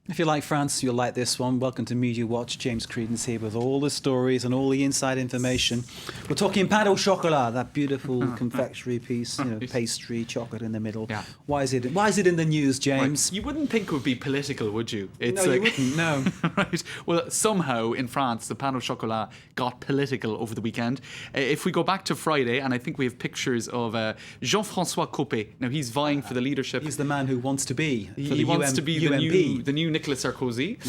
If you like France, you'll like this one. Welcome to Media Watch. James Credence here with all the stories and all the inside information. We're talking pain au chocolat, that beautiful confectionery piece, pastry, chocolate in the middle. Yeah. Why is it in the news, James? Right. You wouldn't think it would be political, would you? No, you wouldn't, no. Right. Well, somehow in France, the pain au chocolat got political over the weekend. If we go back to Friday, and I think we have pictures of Jean-François Copé. Now, he's vying for the leadership. He's the man who wants to be for He wants to be UMP. the new Nicolas Sarkozy,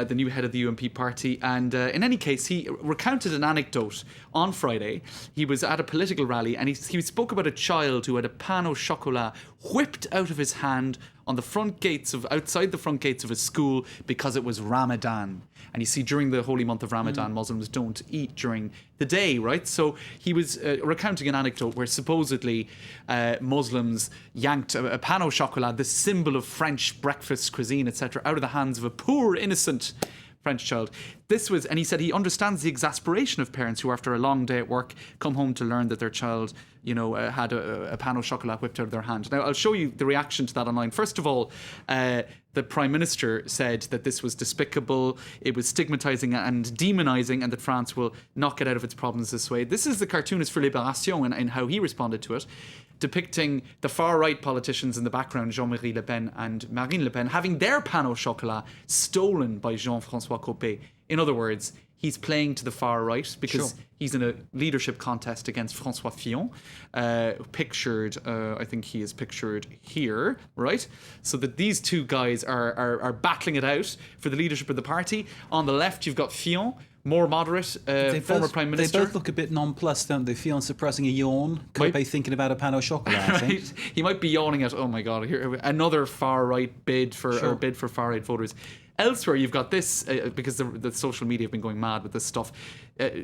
the new head of the UMP party. And in any case, he recounted an anecdote on Friday. He was at a political rally and he spoke about a child who had a pain au chocolat whipped out of his hand on the outside the front gates of his school because it was Ramadan. And you see, during the holy month of Ramadan, Muslims don't eat during the day, right? So he was recounting an anecdote where supposedly Muslims yanked a pain au chocolat, the symbol of French breakfast cuisine, etc., out of the hands of a poor, innocent French child. And he said he understands the exasperation of parents who, after a long day at work, come home to learn that their child, had a pain au chocolat whipped out of their hand. Now, I'll show you the reaction to that online. First of all, the Prime Minister said that this was despicable, it was stigmatising and demonising, and that France will not get out of its problems this way. This is the cartoonist for Libération and how he responded to it, depicting the far-right politicians in the background, Jean-Marie Le Pen and Marine Le Pen, having their pain au chocolat stolen by Jean-François Copé. In other words, he's playing to the far right because he's in a leadership contest against François Fillon, pictured, I think he is pictured here, right? So that these two guys are battling it out for the leadership of the party. On the left, you've got Fillon, more moderate, former Prime Minister. They both look a bit nonplussed, don't they? Fillon suppressing a yawn, Copé thinking about a pain au chocolat, I think. Right. He might be yawning at, oh my God, here, another far-right bid for far-right voters. Elsewhere, you've got this, because the social media have been going mad with this stuff,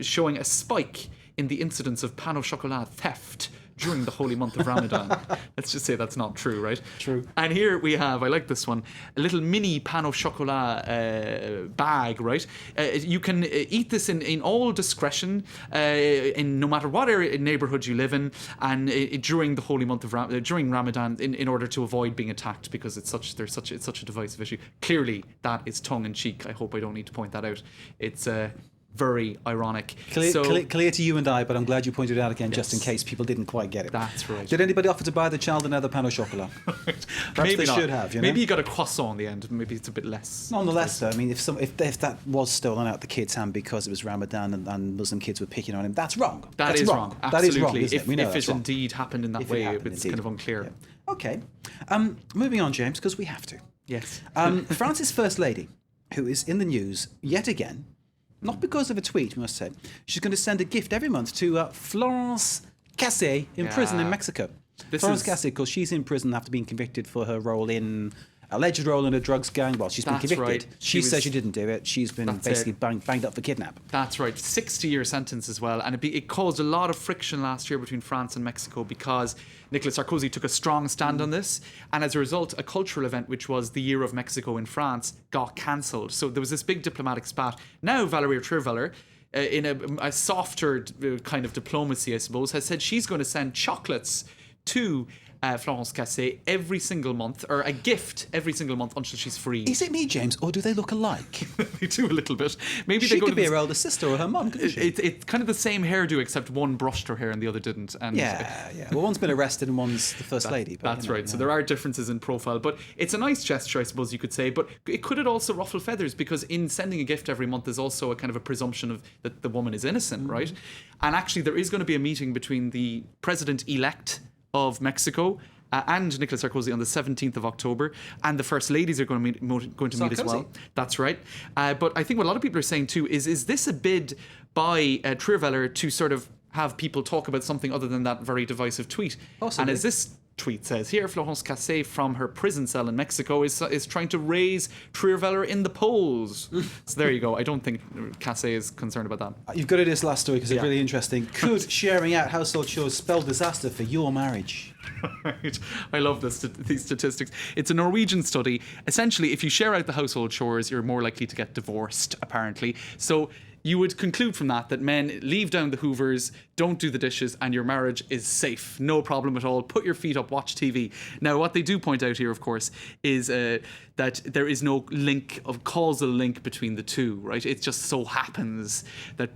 showing a spike in the incidence of pain au chocolat theft during the holy month of Ramadan. Let's just say that's not true, right? True. And here we have, I like this one, a little mini pain au chocolat bag, right? You can eat this in all discretion, in no matter what neighbourhood you live in, and during the holy month of during Ramadan, in order to avoid being attacked, because it's such a divisive issue. Clearly, that is tongue in cheek. I hope I don't need to point that out. It's very ironic. Clear to you and I, but I'm glad you pointed it out again, just in case people didn't quite get it. That's right. Did anybody offer to buy the child another pain au chocolat? Perhaps maybe they not. should have. Maybe you got a croissant in the end. Maybe it's a bit less. Nonetheless, though, I mean, if that was stolen out the kid's hand because it was Ramadan and Muslim kids were picking on him, that's wrong. That is wrong. Absolutely. That is wrong, isn't it? We know if that's it wrong. indeed happened in that way, it's kind of unclear. Yeah. Okay. Moving on, James, because we have to. Yes. France's First Lady, who is in the news yet again, not because of a tweet, we must say. She's going to send a gift every month to Florence Cassé in prison in Mexico. Florence Cassé, because she's in prison after being convicted for her alleged role in a drugs gang. Well, she's been convicted. Right. She says she didn't do it. She's been basically banged up for kidnap. That's right. 60-year sentence as well. And it caused a lot of friction last year between France and Mexico because Nicolas Sarkozy took a strong stand on this. And as a result, a cultural event, which was the Year of Mexico in France, got cancelled. So there was this big diplomatic spat. Now Valérie Trierweiler, in a softer kind of diplomacy, I suppose, has said she's going to send chocolates to Florence Cassé every single month, or a gift every single month until she's free. Is it me, James, or do they look alike? They do a little bit. Maybe she they go could to be her elder sister or her mum, couldn't she? It's kind of the same hairdo, except one brushed her hair and the other didn't. And yeah. Well, one's been arrested and one's the First Lady. But, that's right. So there are differences in profile, but it's a nice gesture, I suppose you could say. But could it also ruffle feathers? Because in sending a gift every month, there's also a kind of a presumption of that the woman is innocent, right? And actually, there is going to be a meeting between the president-elect of Mexico and Nicolas Sarkozy on the 17th of October, and the First Ladies are going to meet as well. That's right. But I think what a lot of people are saying too is this a bid by Trierweiler to sort of have people talk about something other than that very divisive tweet? Possibly. And as this tweet says here, Florence Cassé from her prison cell in Mexico is trying to raise Trierweiler in the polls. So there you go. I don't think Cassé is concerned about that. You've got to do this last story because it's really interesting. Could sharing out household chores spell disaster for your marriage? Right. I love these statistics. It's a Norwegian study. Essentially, if you share out the household chores, you're more likely to get divorced, apparently. So you would conclude from that men leave down the hoovers, don't do the dishes, and your marriage is safe. No problem at all. Put your feet up, watch TV. Now, what they do point out here, of course, is that there is no causal link between the two, right? It just so happens that,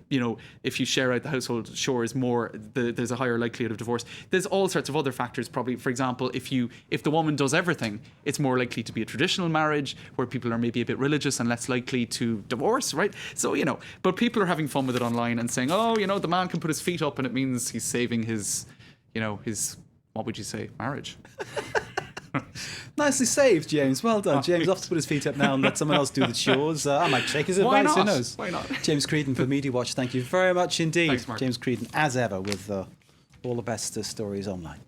if you share out the household chores more, there's a higher likelihood of divorce. There's all sorts of other factors, probably. For example, if the woman does everything, it's more likely to be a traditional marriage where people are maybe a bit religious and less likely to divorce, right? So, but people are having fun with it online and saying, the man can put his feet up and it means he's saving his, what would you say, marriage. Nicely saved, James. Well done. James off to put his feet up now and let someone else do the chores. I might take his advice. Who knows? Why not? James Creedon for Media Watch. Thank you very much indeed. Thanks, Mark. James Creedon, as ever, with all the best stories online.